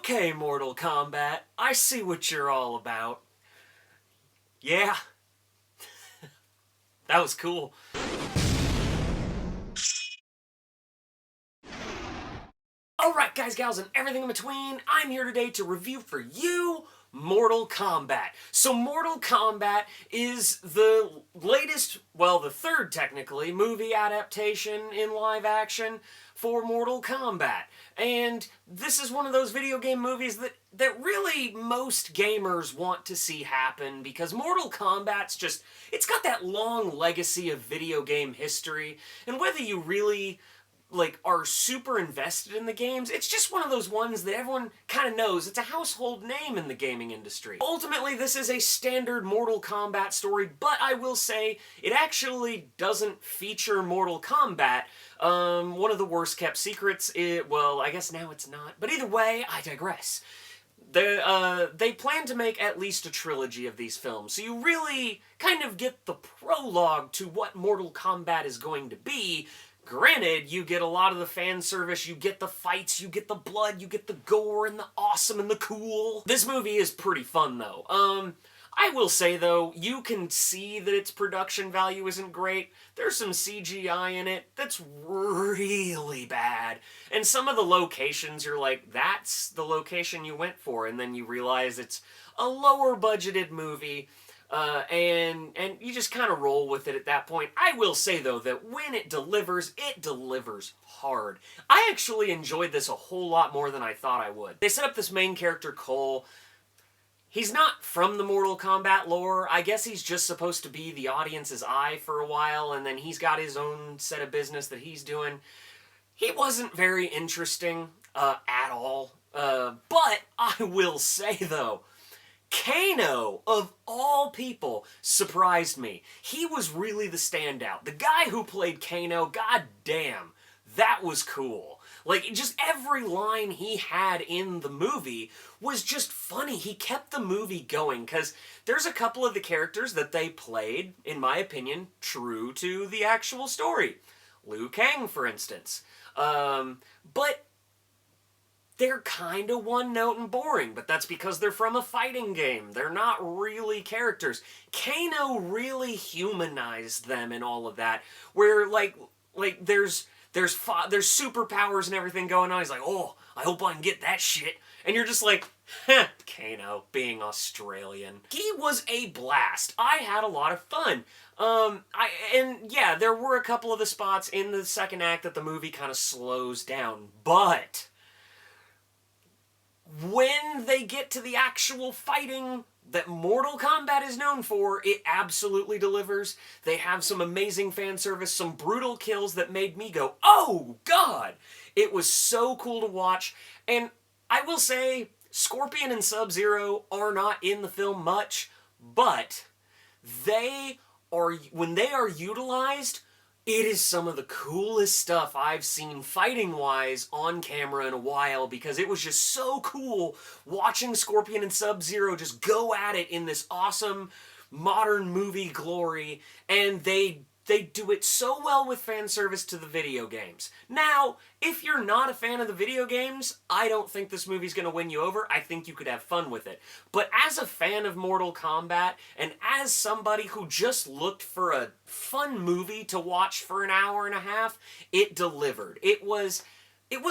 Okay, Mortal Kombat, I see what you're all about. Yeah, that was cool. Alright guys, gals, and everything in between, I'm here today to review for you Mortal Kombat. So Mortal Kombat is the latest, well, the third technically, movie adaptation in live action for Mortal Kombat. And this is one of those video game movies that really most gamers want to see happen because Mortal Kombat's just, it's got that long legacy of video game history, and whether you really are super invested in the games, it's just one of those ones that everyone kind of knows. It's a household name in the gaming industry. Ultimately, this is a standard Mortal Kombat story, but I will say it actually doesn't feature Mortal Kombat. One of the worst kept secrets, well, I guess now it's not, but either way, I digress. They plan to make at least a trilogy of these films, so you really kind of get the prologue to what Mortal Kombat is going to be. Granted, you get a lot of the fan service, you get the fights, you get the blood, you get the gore and the awesome and the cool. This movie is pretty fun though. I will say though, you can see that its production value isn't great. There's some CGI in it that's really bad. And some of the locations, you're like, that's the location you went for, and then you realize it's a lower budgeted movie. And you just kind of roll with it at that point. I will say, though, that when it delivers hard. I actually enjoyed this a whole lot more than I thought I would. They set up this main character, Cole. He's not from the Mortal Kombat lore. I guess he's just supposed to be the audience's eye for a while, and then he's got his own set of business that he's doing. He wasn't very interesting at all. But I will say, though, Kano, of all people, surprised me. He was really the standout. The guy who played Kano, god damn, that was cool. Like, just every line he had in the movie was just funny. He kept the movie going, because there's a couple of the characters that they played, in my opinion, true to the actual story. Liu Kang, for instance. But they're kind of one-note and boring, but that's because they're from a fighting game. They're not really characters. Kano really humanized them and all of that, where, there's superpowers and everything going on. He's like, oh, I hope I can get that shit. And you're just like, heh, Kano, being Australian. He was a blast. I had a lot of fun. Yeah, there were a couple of the spots in the second act that the movie kind of slows down, but when they get to the actual fighting that Mortal Kombat is known for, it absolutely delivers. They have some amazing fan service, some brutal kills that made me go, oh god! It was so cool to watch, and I will say, Scorpion and Sub-Zero are not in the film much, but when they are utilized, it is some of the coolest stuff I've seen fighting-wise on camera in a while, because it was just so cool watching Scorpion and Sub-Zero just go at it in this awesome modern movie glory, and they do it so well with fan service to the video games. Now, if you're not a fan of the video games, I don't think this movie's going to win you over. I think you could have fun with it. But as a fan of Mortal Kombat, and as somebody who just looked for a fun movie to watch for an hour and a half, it delivered. It was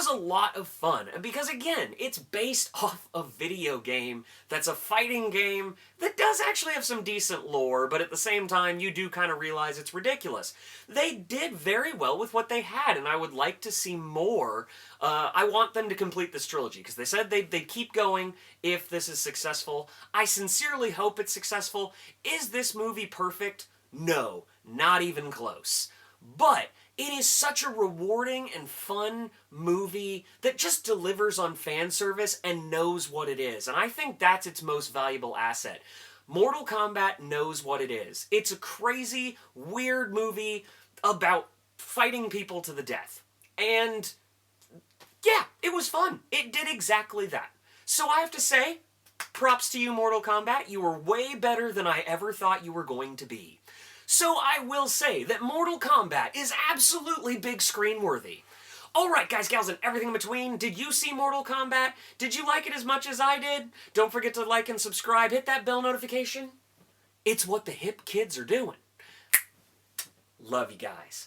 a lot of fun, because again, it's based off a video game that's a fighting game that does actually have some decent lore, but at the same time, you do kind of realize it's ridiculous. They did very well with what they had, and I would like to see more. I want them to complete this trilogy, because they said they'd keep going if this is successful. I sincerely hope it's successful. Is this movie perfect? No, not even close. But it is such a rewarding and fun movie that just delivers on fan service and knows what it is. And I think that's its most valuable asset. Mortal Kombat knows what it is. It's a crazy, weird movie about fighting people to the death. And yeah, it was fun. It did exactly that. So I have to say, props to you, Mortal Kombat. You were way better than I ever thought you were going to be. So I will say that Mortal Kombat is absolutely big screen worthy. Alright guys, gals, and everything in between, did you see Mortal Kombat? Did you like it as much as I did? Don't forget to like and subscribe, hit that bell notification. It's what the hip kids are doing. Love you guys.